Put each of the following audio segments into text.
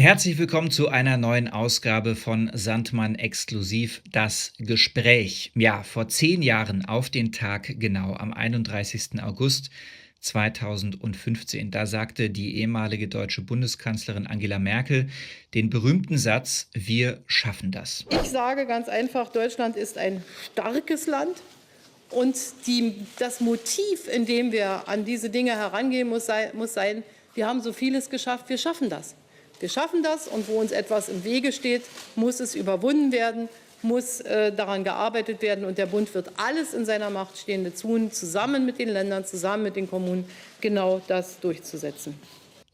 Herzlich willkommen zu einer neuen Ausgabe von Sandmann Exklusiv, das Gespräch. Ja, vor 10 Jahren auf den Tag genau, am 31. August 2015, da sagte die ehemalige deutsche Bundeskanzlerin Angela Merkel den berühmten Satz: Wir schaffen das. Ich sage ganz einfach, Deutschland ist ein starkes Land. Und das Motiv, in dem wir an diese Dinge herangehen, muss sein, wir haben so vieles geschafft, wir schaffen das. Wir schaffen das, und wo uns etwas im Wege steht, muss es überwunden werden, muss daran gearbeitet werden. Und der Bund wird alles in seiner Macht Stehende tun, zusammen mit den Ländern, zusammen mit den Kommunen, genau das durchzusetzen.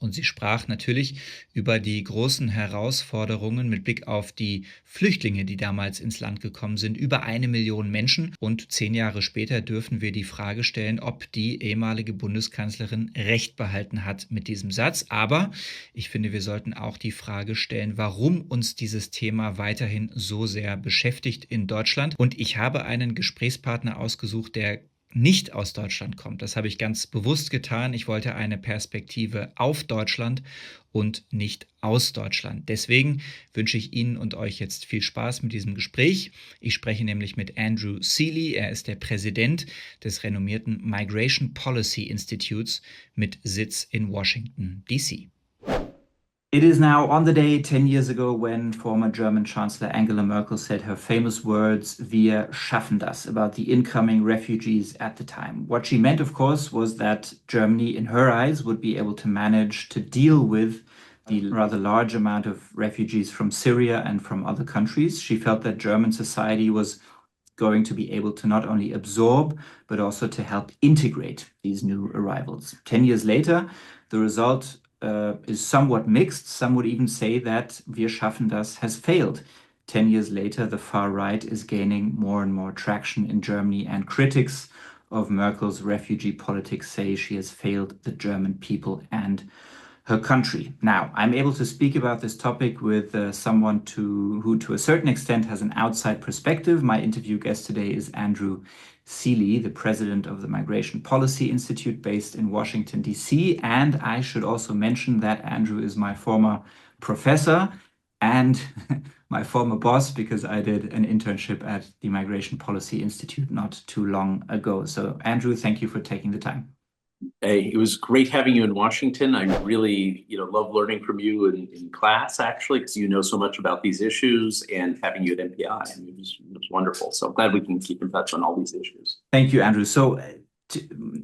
Und sie sprach natürlich über die großen Herausforderungen mit Blick auf die Flüchtlinge, die damals ins Land gekommen sind, über 1 Million Menschen. Und 10 Jahre später dürfen wir die Frage stellen, ob die ehemalige Bundeskanzlerin recht behalten hat mit diesem Satz. Aber ich finde, wir sollten auch die Frage stellen, warum uns dieses Thema weiterhin so sehr beschäftigt in Deutschland. Und ich habe einen Gesprächspartner ausgesucht, der nicht aus Deutschland kommt. Das habe ich ganz bewusst getan. Ich wollte eine Perspektive auf Deutschland und nicht aus Deutschland. Deswegen wünsche ich Ihnen und euch jetzt viel Spaß mit diesem Gespräch. Ich spreche nämlich mit Andrew Selee. Er ist der Präsident des renommierten Migration Policy Institutes mit Sitz in Washington, D.C. It is now on the day 10 years ago when former German Chancellor Angela Merkel said her famous words, "Wir schaffen das," about the incoming refugees at the time. What she meant, of course, was that Germany, in her eyes, would be able to manage to deal with the rather large amount of refugees from Syria and from other countries. She felt that German society was going to be able to not only absorb, but also to help integrate these new arrivals. 10 years later, the result is somewhat mixed. Some would even say that Wir schaffen das has failed. 10 years later, the far right is gaining more and more traction in Germany, and critics of Merkel's refugee politics say she has failed the German people and her country. Now, I'm able to speak about this topic with someone who, to a certain extent, has an outside perspective. My interview guest today is Andrew Selee, the president of the Migration Policy Institute based in Washington, D.C. And I should also mention that Andrew is my former professor and my former boss, because I did an internship at the Migration Policy Institute not too long ago. So, Andrew, thank you for taking the time. Hey, it was great having you in Washington. I really, love learning from you in class, actually, because you know so much about these issues, and having you at MPI. I mean, it was wonderful. So I'm glad we can keep in touch on all these issues. Thank you, Andrew. So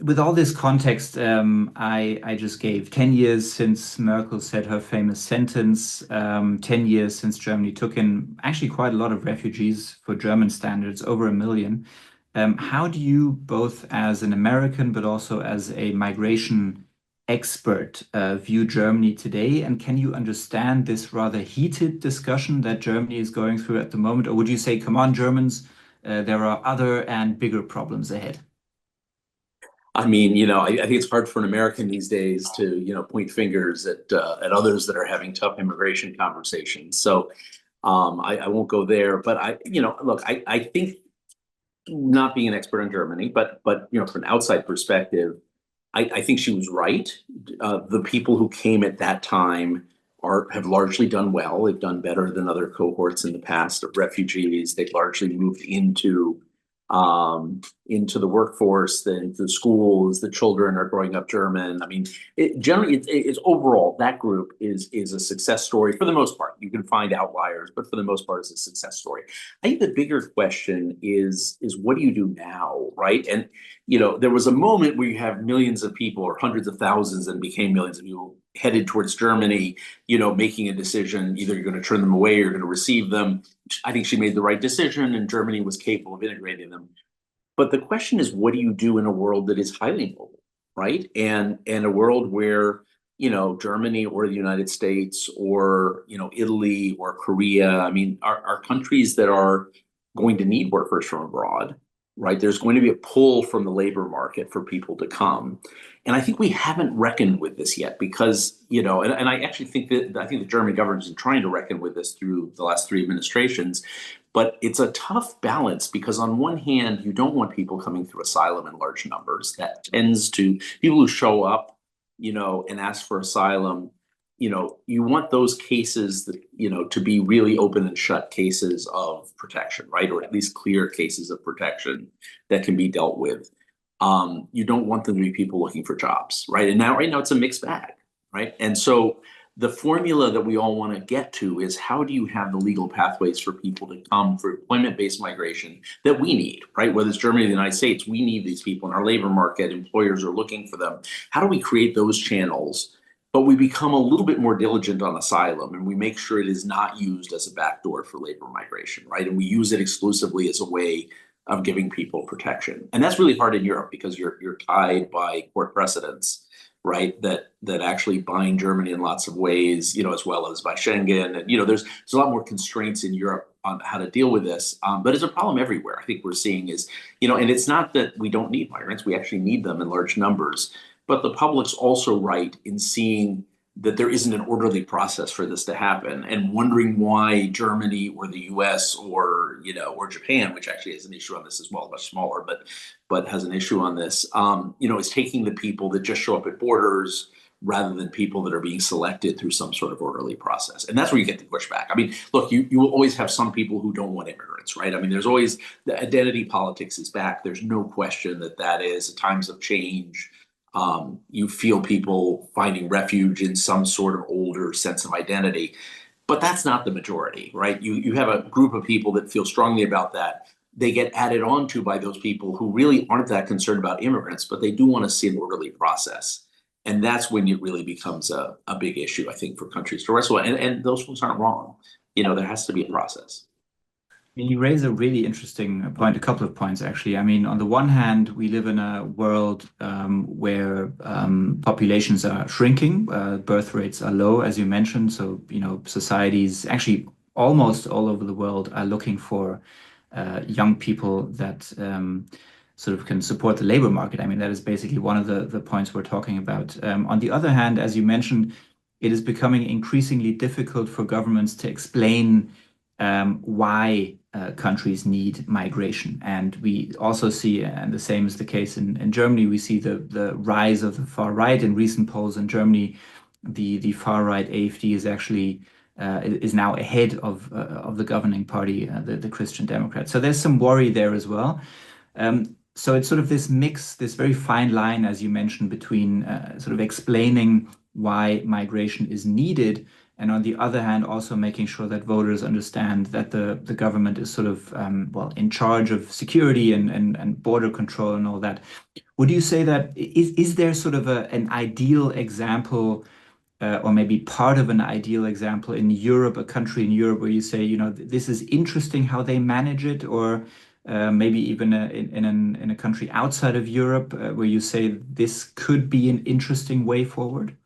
with all this context, I just gave 10 years since Merkel said her famous sentence, 10 years since Germany took in actually quite a lot of refugees for German standards, over 1 million. How do you, both as an American but also as a migration expert, view Germany today? And can you understand this rather heated discussion that Germany is going through at the moment? Or would you say, come on, Germans, there are other and bigger problems ahead? I mean, I think it's hard for an American these days to, point fingers at others that are having tough immigration conversations. So I won't go there. But look, I think, not being an expert on Germany, but from an outside perspective, I think she was right. The people who came at that time have largely done well. They've done better than other cohorts in the past of refugees. They've largely moved into the workforce, the schools. The children are growing up German. I mean, generally, it's overall, that group is a success story for the most part. You can find outliers, but for the most part, it's a success story. I think the bigger question is what do you do now, right? And there was a moment where you have millions of people, or hundreds of thousands, and became millions of people headed towards Germany, making a decision. Either you're going to turn them away or you're going to receive them. I think she made the right decision, and Germany was capable of integrating them. But the question is, what do you do in a world that is highly mobile, right? And a world where, Germany or the United States or, Italy or Korea, I mean, are countries that are going to need workers from abroad, right? There's going to be a pull from the labor market for people to come. And I think we haven't reckoned with this yet because, and I actually think the German government is trying to reckon with this through the last 3 administrations. But it's a tough balance because on one hand, you don't want people coming through asylum in large numbers. That tends to, people who show up, and ask for asylum, you want those cases that, to be really open and shut cases of protection, right? Or at least clear cases of protection that can be dealt with. You don't want them to be people looking for jobs, right? And right now it's a mixed bag, right? And so the formula that we all want to get to is, how do you have the legal pathways for people to come for employment-based migration that we need, right? Whether it's Germany or the United States, we need these people in our labor market. Employers are looking for them. How do we create those channels? But we become a little bit more diligent on asylum, and we make sure it is not used as a backdoor for labor migration, right? And we use it exclusively as a way of giving people protection. And that's really hard in Europe, because you're tied by court precedents, right, that actually bind Germany in lots of ways, as well as by Schengen. And, there's a lot more constraints in Europe on how to deal with this. But it's a problem everywhere. I think we're seeing is, and it's not that we don't need migrants. We actually need them in large numbers. But the public's also right in seeing that there isn't an orderly process for this to happen, and wondering why Germany or the US or Japan, which actually has an issue on this as well, much smaller, but has an issue on this, is taking the people that just show up at borders rather than people that are being selected through some sort of orderly process. And that's where you get the pushback. I mean, look, you will always have some people who don't want immigrants, right? I mean, there's always, the identity politics is back. There's no question that is times of change. You feel people finding refuge in some sort of older sense of identity, but that's not the majority, right? You have a group of people that feel strongly about that. They get added on to by those people who really aren't that concerned about immigrants, but they do want to see an orderly process. And that's when it really becomes a big issue, I think, for countries to wrestle with. And those folks aren't wrong. There has to be a process. You raise a really interesting point, a couple of points, actually. I mean, on the one hand, we live in a world where populations are shrinking, birth rates are low, as you mentioned. So, societies, actually almost all over the world, are looking for young people that sort of can support the labor market. I mean, that is basically one of the points we're talking about. On the other hand, as you mentioned, it is becoming increasingly difficult for governments to explain why countries need migration. And we also see, and the same is the case in Germany, we see the rise of the far right. In recent polls in Germany, the far right AfD is actually is now ahead of the governing party, the Christian Democrats. So there's some worry there as well. So it's sort of this mix, this very fine line, as you mentioned, between sort of explaining why migration is needed, and on the other hand, also making sure that voters understand that the government is sort of, in charge of security and border control and all that. Would you say that, is there sort of an ideal example, or maybe part of an ideal example in Europe, a country in Europe where you say, this is interesting how they manage it, or maybe even in a country outside of Europe where you say this could be an interesting way forward?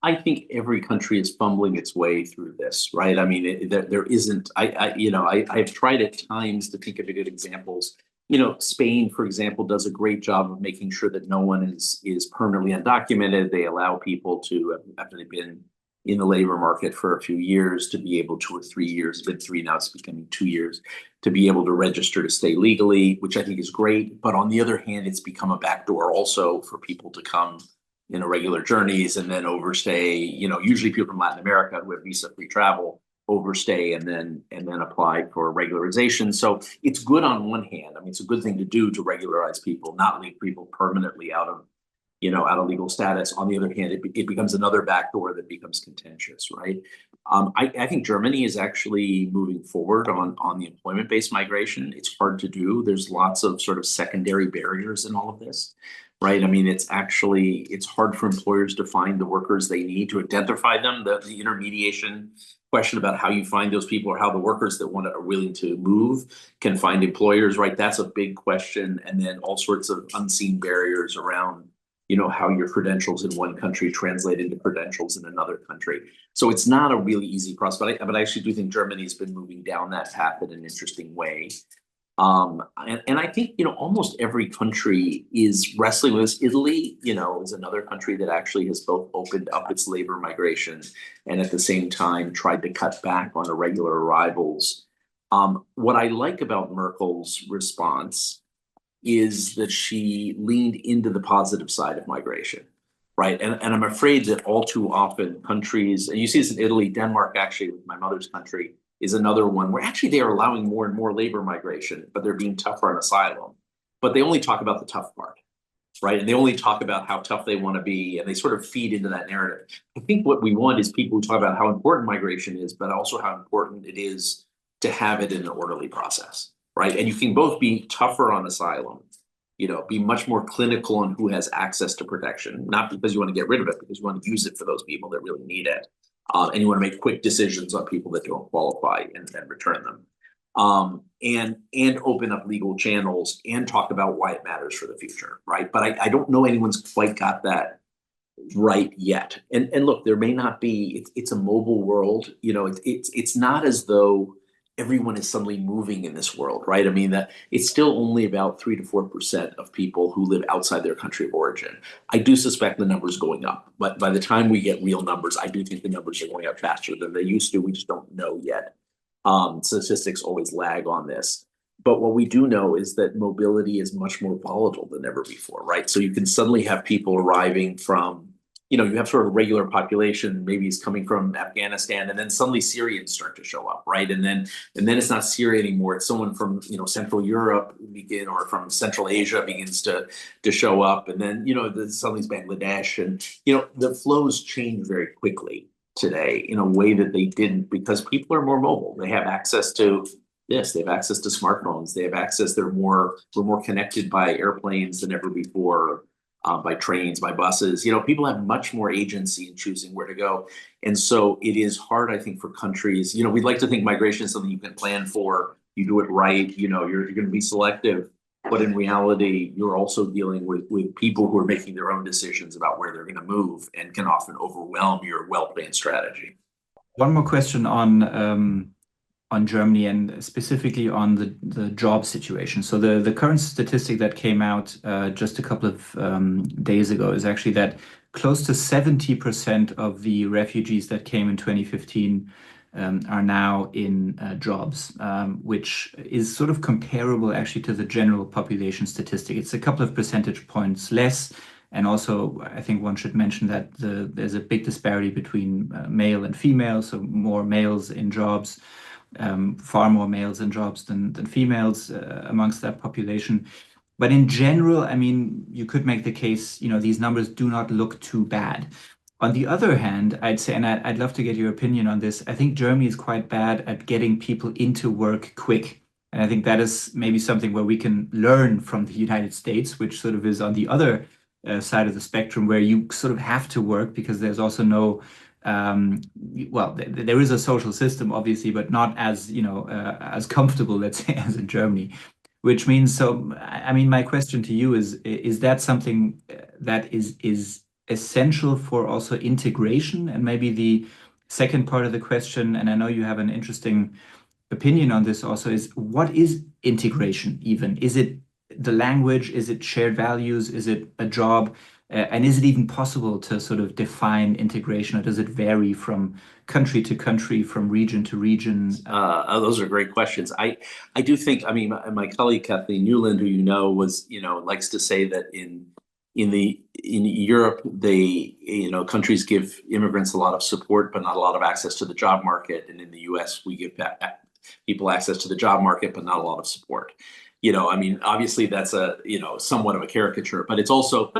I think every country is fumbling its way through this, right? I mean, there isn't. I've tried at times to think of good examples. Spain, for example, does a great job of making sure that no one is permanently undocumented. They allow people to, after they've been in the labor market for a few years, to be able to, or 3 years, it's been 3 now, it's becoming 2 years, to be able to register to stay legally, which I think is great. But on the other hand, it's become a backdoor also for people to come regular journeys and then overstay. Usually people from Latin America who have visa-free travel overstay and then apply for regularization. So it's good on one hand. I mean, it's a good thing to do to regularize people, not leave people permanently out of legal status. On the other hand, it becomes another backdoor that becomes contentious, right? I think Germany is actually moving forward on the employment-based migration. It's hard to do. There's lots of sort of secondary barriers in all of this. Right. I mean, it's hard for employers to find the workers they need, to identify them. The intermediation question about how you find those people, or how the workers that are willing to move can find employers, right? That's a big question. And then all sorts of unseen barriers around, how your credentials in one country translate into credentials in another country. So it's not a really easy process. But I actually do think Germany's been moving down that path in an interesting way. And I think, almost every country is wrestling with this. Italy, is another country that actually has both opened up its labor migration and at the same time tried to cut back on irregular arrivals. What I like about Merkel's response is that she leaned into the positive side of migration. right? And I'm afraid that all too often countries, and you see this in Italy, Denmark, actually, with my mother's country, is another one where actually they are allowing more and more labor migration, but they're being tougher on asylum. But they only talk about the tough part, right? And they only talk about how tough they want to be, and they sort of feed into that narrative. I think what we want is people who talk about how important migration is, but also how important it is to have it in an orderly process, right? And you can both be tougher on asylum, be much more clinical on who has access to protection, not because you want to get rid of it, because you want to use it for those people that really need it. And you want to make quick decisions on people that don't qualify and then return them. And open up legal channels and talk about why it matters for the future, right? But I don't know anyone's quite got that right yet. And look, there may not be. It's a mobile world. It's not as though everyone is suddenly moving in this world, right? I mean, that it's still only about 3 to 4% of people who live outside their country of origin. I do suspect the number's going up, but by the time we get real numbers, I do think the numbers are going up faster than they used to. We just don't know yet. Statistics always lag on this. But what we do know is that mobility is much more volatile than ever before, right? So you can suddenly have people arriving from, you have sort of a regular population, maybe it's coming from Afghanistan, and then suddenly Syrians start to show up, right? And then it's not Syria anymore. It's someone from, Central Europe or from Central Asia begins to show up. And then, suddenly it's Bangladesh. And, the flows change very quickly today in a way that they didn't, because people are more mobile. They have access to this, they have access to smartphones, we're more connected by airplanes than ever before, by trains, by buses. People have much more agency in choosing where to go. And so it is hard, I think, for countries. We'd like to think migration is something you can plan for, you do it right, you're going to be selective. But in reality, you're also dealing with people who are making their own decisions about where they're going to move and can often overwhelm your well-planned strategy. One more question on Germany and specifically on the job situation. So the current statistic that came out just a couple of days ago is actually that close to 70% of the refugees that came in 2015 are now in jobs, which is sort of comparable actually to the general population statistic. It's a couple of percentage points less. And also, I think one should mention that there's a big disparity between male and female, so more males in jobs. Far more males in jobs than females amongst that population. But in general, I mean, you could make the case, these numbers do not look too bad. On the other hand, I'd say, and I'd love to get your opinion on this, I think Germany is quite bad at getting people into work quick. And I think that is maybe something where we can learn from the United States, which sort of is on the other side of the spectrum, where you sort of have to work because there's also no there is a social system, obviously, but not as, as comfortable, let's say, as in Germany, which means, so, I mean, my question to you is that something that is essential for also integration? And maybe the second part of the question, and I know you have an interesting opinion on this also, is what is integration even? Is it the language? Is it shared values? Is it a job? And is it even possible to sort of define integration, or does it vary from country to country, from region to region? Those are great questions. I do think, I mean, my colleague Kathleen Newland, who was, likes to say that in Europe, countries give immigrants a lot of support, but not a lot of access to the job market. And in the US, we give people access to the job market, but not a lot of support. I mean, obviously that's somewhat of a caricature, but it's also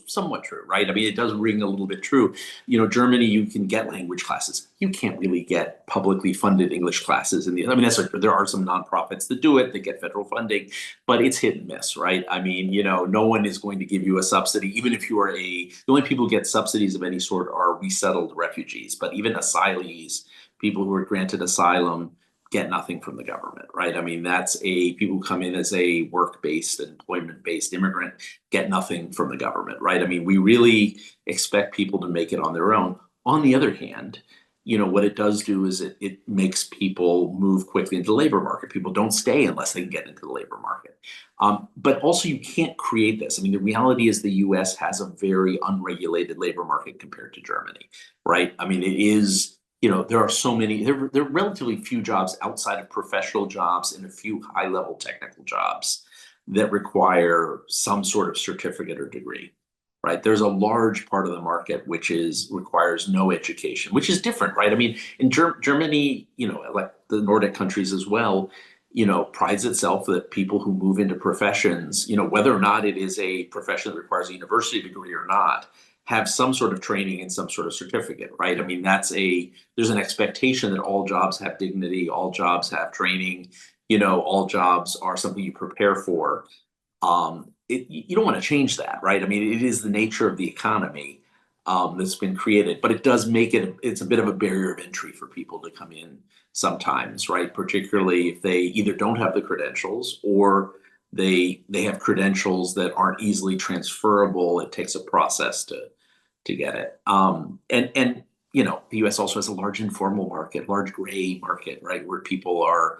somewhat true, right? I mean, it does ring a little bit true. Germany, you can get language classes. You can't really get publicly funded English classes there are some nonprofits that do it, that get federal funding, but it's hit and miss, right? I mean, no one is going to give you a subsidy, even if you are the only people who get subsidies of any sort are resettled refugees, but even asylees, people who are granted asylum, get nothing from the government, right? I mean, that's people who come in as a work-based, employment-based immigrant get nothing from the government, right? I mean, we really expect people to make it on their own. On the other hand, what it does do is it makes people move quickly into the labor market. People don't stay unless they can get into the labor market. But also you can't create this. I mean, the reality is the US has a very unregulated labor market compared to Germany, right? I mean, it is, there are so many, there are relatively few jobs outside of professional jobs and a few high-level technical jobs that require some sort of certificate or degree, right? There's a large part of the market which requires no education, which is different, right? I mean, in Germany, like the Nordic countries as well, prides itself that people who move into professions, whether or not it is a profession that requires a university degree or not, have some sort of training and some sort of certificate, right? I mean, there's an expectation that all jobs have dignity, all jobs have training, all jobs are something you prepare for. You don't want to change that, right? I mean, it is the nature of the economy that's been created, but it does make it's a bit of a barrier of entry for people to come in sometimes, right? Particularly if they either don't have the credentials or they have credentials that aren't easily transferable. It takes a process to get it. And the US also has a large informal market, large gray market, right? Where people are,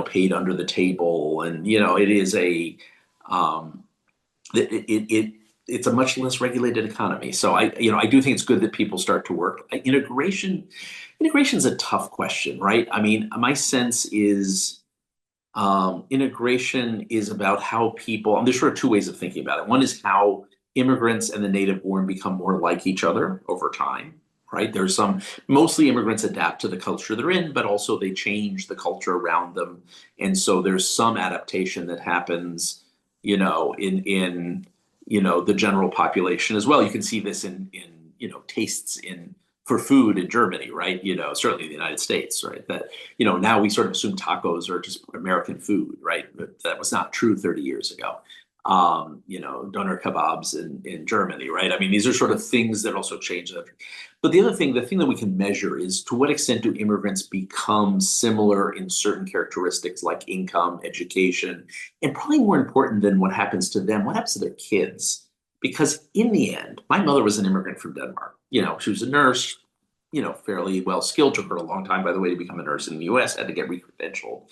paid under the table. And, it is it's a much less regulated economy. So I do think it's good that people start to work. Integration is a tough question, right? I mean, my sense is integration is about how people, and there's sort of two ways of thinking about it. One is how immigrants and the native born become more like each other over time, right? Mostly immigrants adapt to the culture they're in, but also they change the culture around them. And so there's some adaptation that happens, in the general population as well. You can see this in tastes for food in Germany, right? Certainly in the United States, right? That, now we sort of assume tacos are just American food, right? But that was not true 30 years ago. Doner kebabs in Germany, right? I mean, these are sort of things that also change. But the thing that we can measure is to what extent do immigrants become similar in certain characteristics like income, education, and probably more important than what happens to them, what happens to their kids? Because in the end, my mother was an immigrant from Denmark. She was a nurse, fairly well skilled. Took her a long time, by the way, to become a nurse in the US, had to get re-credentialed.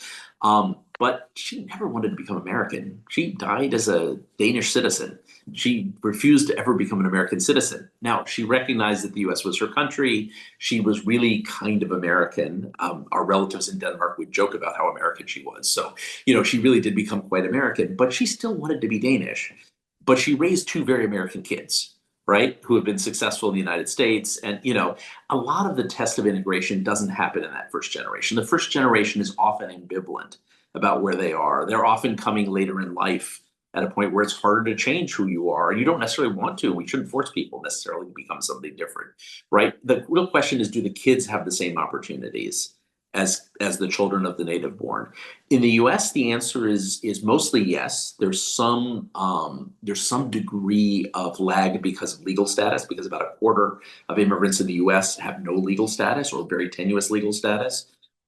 But she never wanted to become American. She died as a Danish citizen. She refused to ever become an American citizen. Now, she recognized that the US was her country. She was really kind of American. Our relatives in Denmark would joke about how American she was. So, she really did become quite American, but she still wanted to be Danish. But she raised two very American kids, right, who have been successful in the United States. And, a lot of the test of integration doesn't happen in that first generation. The first generation is often ambivalent about where they are. They're often coming later in life at a point where it's harder to change who you are. And you don't necessarily want to. We shouldn't force people necessarily to become something different, right? The real question is, do the kids have the same opportunities as the children of the native born? In the US, the answer is mostly yes. There's some degree of lag because of legal status, because about a quarter of immigrants in the US have no legal status or very tenuous legal status.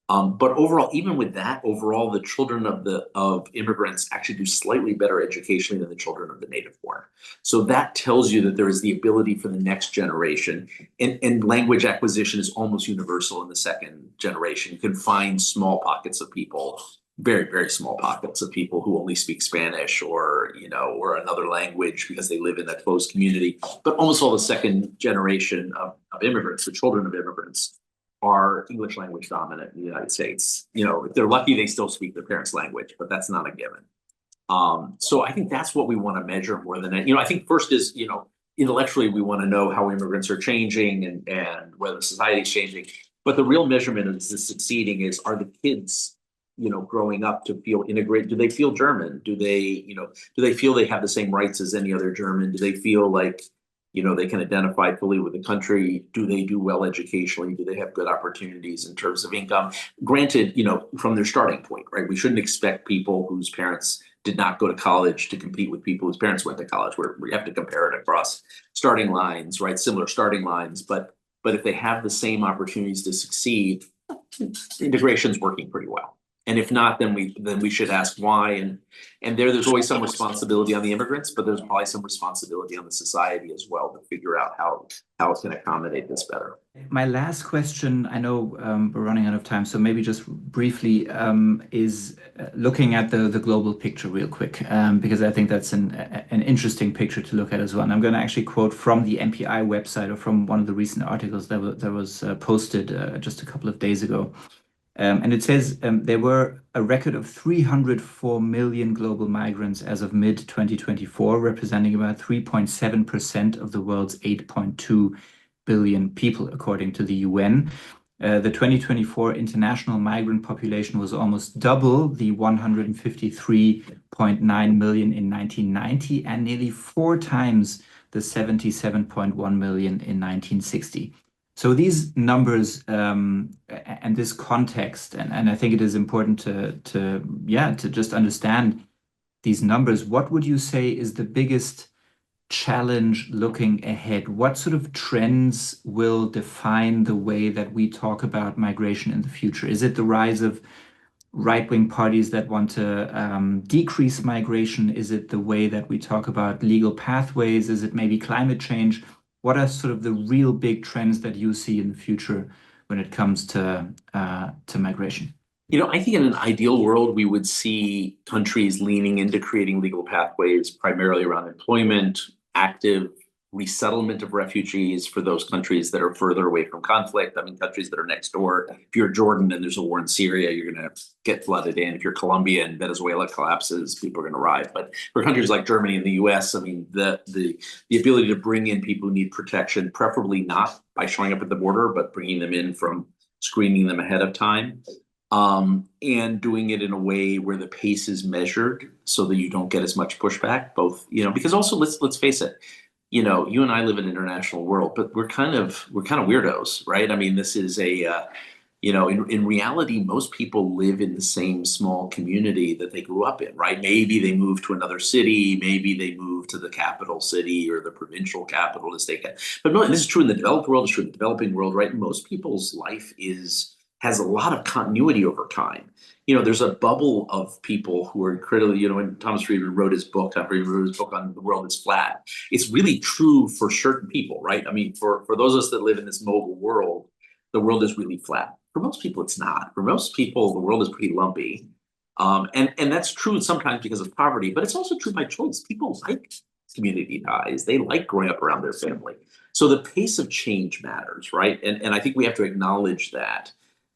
But overall, even with that, the children of immigrants actually do slightly better educationally than the children of the native born. So that tells you that there is the ability for the next generation, and language acquisition is almost universal in the second generation. You can find small pockets of people, very, very small pockets of people who only speak Spanish or another language because they live in a closed community. But almost all the second generation of immigrants, the children of immigrants, are English language dominant in the United States. If they're lucky, they still speak their parents' language, but that's not a given. So I think that's what we want to measure more than that. I think first is, intellectually, we want to know how immigrants are changing and whether society is changing. But the real measurement of this succeeding is, are the kids, growing up to feel integrated? Do they feel German? Do they feel they have the same rights as any other German? Do they feel like, they can identify fully with the country? Do they do well educationally? Do they have good opportunities in terms of income? Granted, from their starting point, right? We shouldn't expect people whose parents did not go to college to compete with people whose parents went to college, where we have to compare it across starting lines, right? Similar starting lines. But if they have the same opportunities to succeed, integration's working pretty well. And if not, then we should ask why. And there's always some responsibility on the immigrants, but there's probably some responsibility on the society as well to figure out how it can accommodate this better. My last question, I know we're running out of time, so maybe just briefly, is looking at the global picture real quick, because I think that's an interesting picture to look at as well. And I'm going to actually quote from the MPI website, or from one of the recent articles that was posted just a couple of days ago. And it says there were a record of 304 million global migrants as of mid-2024, representing about 3.7% of the world's 8.2 billion people, according to the UN. The 2024 international migrant population was almost double the 153.9 million in 1990 and nearly 4 times the 77.1 million in 1960. So these numbers and this context, and I think it is important to just understand these numbers. What would you say is the biggest challenge looking ahead? What sort of trends will define the way that we talk about migration in the future? Is it the rise of right-wing parties that want to decrease migration? Is it the way that we talk about legal pathways? Is it maybe climate change? What are sort of the real big trends that you see in the future when it comes to migration? I think in an ideal world, we would see countries leaning into creating legal pathways primarily around employment, active resettlement of refugees for those countries that are further away from conflict. I mean, countries that are next door. If you're Jordan and there's a war in Syria, you're going to get flooded in. If you're Colombia and Venezuela collapses, people are going to arrive. But for countries like Germany and the US, I mean, the ability to bring in people who need protection, preferably not by showing up at the border, but bringing them in from screening them ahead of time. And doing it in a way where the pace is measured so that you don't get as much pushback, both, because also let's face it, you and I live in an international world, but we're kind of weirdos, right? I mean, this is in reality, most people live in the same small community that they grew up in, right? Maybe they moved to another city, maybe they moved to the capital city or the provincial capital as they can. But no, this is true in the developed world, it's true in the developing world, right? Most people's life has a lot of continuity over time. There's a bubble of people who are critically, when Thomas Friedman wrote his book, on The World is Flat, it's really true for certain people, right? I mean, for those of us that live in this mobile world, the world is really flat. For most people, it's not. For most people, the world is pretty lumpy. And that's true sometimes because of poverty, but it's also true by choice. People like community ties. They like growing up around their family. So the pace of change matters, right? And I think we have to acknowledge that.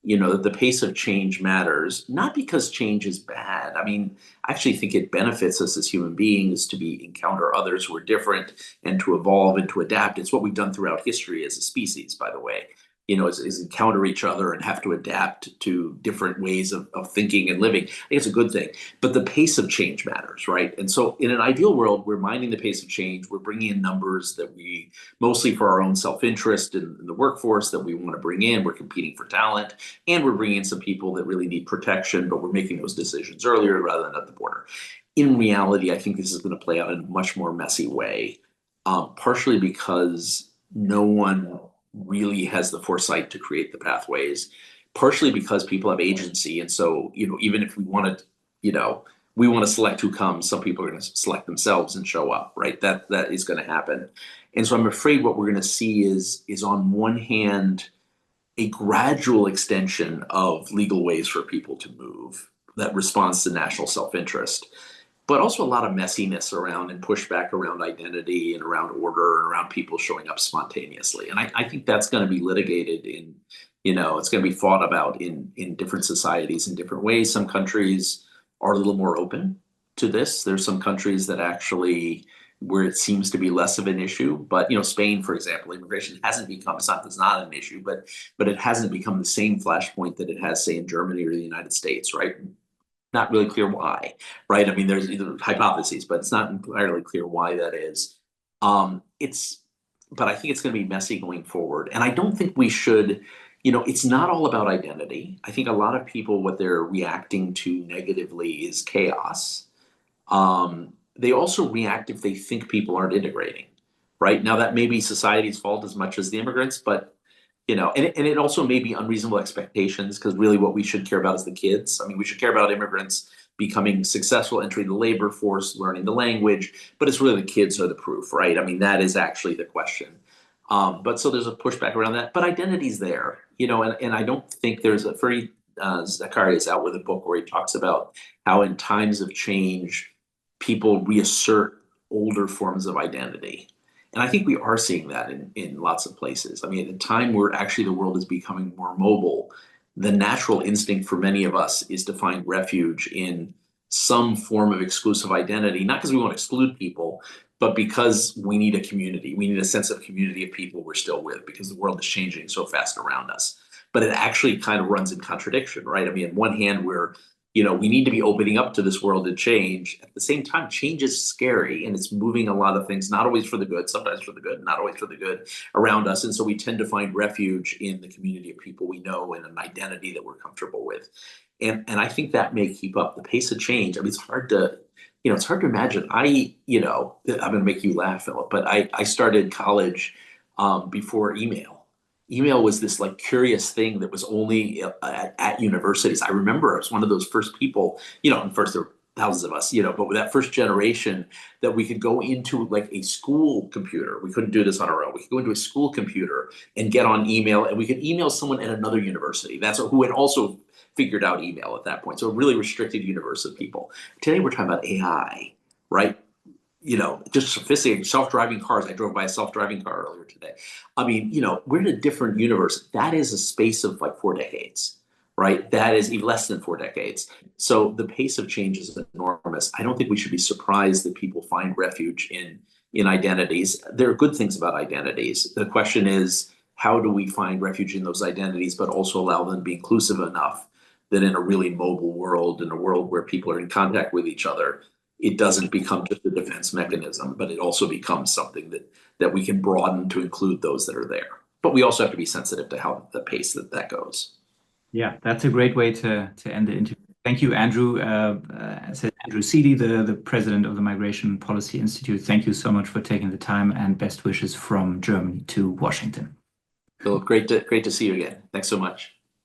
That the pace of change matters, not because change is bad. I mean, I actually think it benefits us as human beings to encounter others who are different and to evolve and to adapt. It's what we've done throughout history as a species, by the way. Is encounter each other and have to adapt to different ways of thinking and living. I think it's a good thing. But the pace of change matters, right? And so in an ideal world, we're minding the pace of change. We're bringing in numbers that we, mostly for our own self-interest in the workforce that we want to bring in. We're competing for talent. And we're bringing in some people that really need protection, but we're making those decisions earlier rather than at the border. In reality, I think this is going to play out in a much more messy way, partially because no one really has the foresight to create the pathways, partially because people have agency. And so, even if we want to select who comes, some people are going to select themselves and show up, right? That is going to happen. And so I'm afraid what we're going to see is on one hand, a gradual extension of legal ways for people to move that responds to national self-interest, but also a lot of messiness around and pushback around identity and around order and around people showing up spontaneously. And I think that's going to be litigated it's going to be fought about in different societies in different ways. Some countries are a little more open to this. There's some countries that actually, where it seems to be less of an issue. But, Spain, for example, immigration hasn't become, it's not an issue, but it hasn't become the same flashpoint that it has, say, in Germany or the United States, right? Not really clear why, right? I mean, there's either hypotheses, but it's not entirely clear why that is. But I think it's going to be messy going forward. And I don't think we should, it's not all about identity. I think a lot of people, what they're reacting to negatively is chaos. They also react if they think people aren't integrating, right? Now that may be society's fault as much as the immigrants, but and it also may be unreasonable expectations, because really what we should care about is the kids. I mean, we should care about immigrants becoming successful, entering the labor force, learning the language, but it's really the kids are the proof, right? I mean, that is actually the question. But so there's a pushback around that, but identity's there, and I don't think there's a very, Zachary is out with a book where he talks about how in times of change, people reassert older forms of identity. And I think we are seeing that in lots of places. I mean, at a time where actually the world is becoming more mobile, the natural instinct for many of us is to find refuge in some form of exclusive identity, not because we want to exclude people, but because we need a community. We need a sense of community of people we're still with, because the world is changing so fast around us. But it actually kind of runs in contradiction, right? I mean, on one hand, we need to be opening up to this world and change. At the same time, change is scary, and it's moving a lot of things, not always for the good, sometimes for the good, not always for the good around us. And so we tend to find refuge in the community of people we know and an identity that we're comfortable with. And I think that may keep up the pace of change. I mean, it's hard to imagine. I'm going to make you laugh, Philip, but I started college before email. Email was this like curious thing that was only at universities. I remember I was one of those first people, and first there were thousands of us, but with that first generation that we could go into like a school computer. We couldn't do this on our own. We could go into a school computer and get on email, and we could email someone at another university. That's who had also figured out email at that point. So a really restricted universe of people. Today we're talking about AI, right? Just sophisticated self-driving cars. I drove by a self-driving car earlier today. I mean, we're in a different universe. That is a space of like 4 decades, right? That is even less than 4 decades. So the pace of change is enormous. I don't think we should be surprised that people find refuge in identities. There are good things about identities. The question is, how do we find refuge in those identities, but also allow them to be inclusive enough that in a really mobile world, in a world where people are in contact with each other, it doesn't become just a defense mechanism, but it also becomes something that we can broaden to include those that are there. But we also have to be sensitive to how the pace that goes. Yeah, that's a great way to end the interview. Thank you, Andrew. Said Andrew Selee, the president of the Migration Policy Institute. Thank you so much for taking the time, and best wishes from Germany to Washington. Philip, great to see you again. Thanks so much.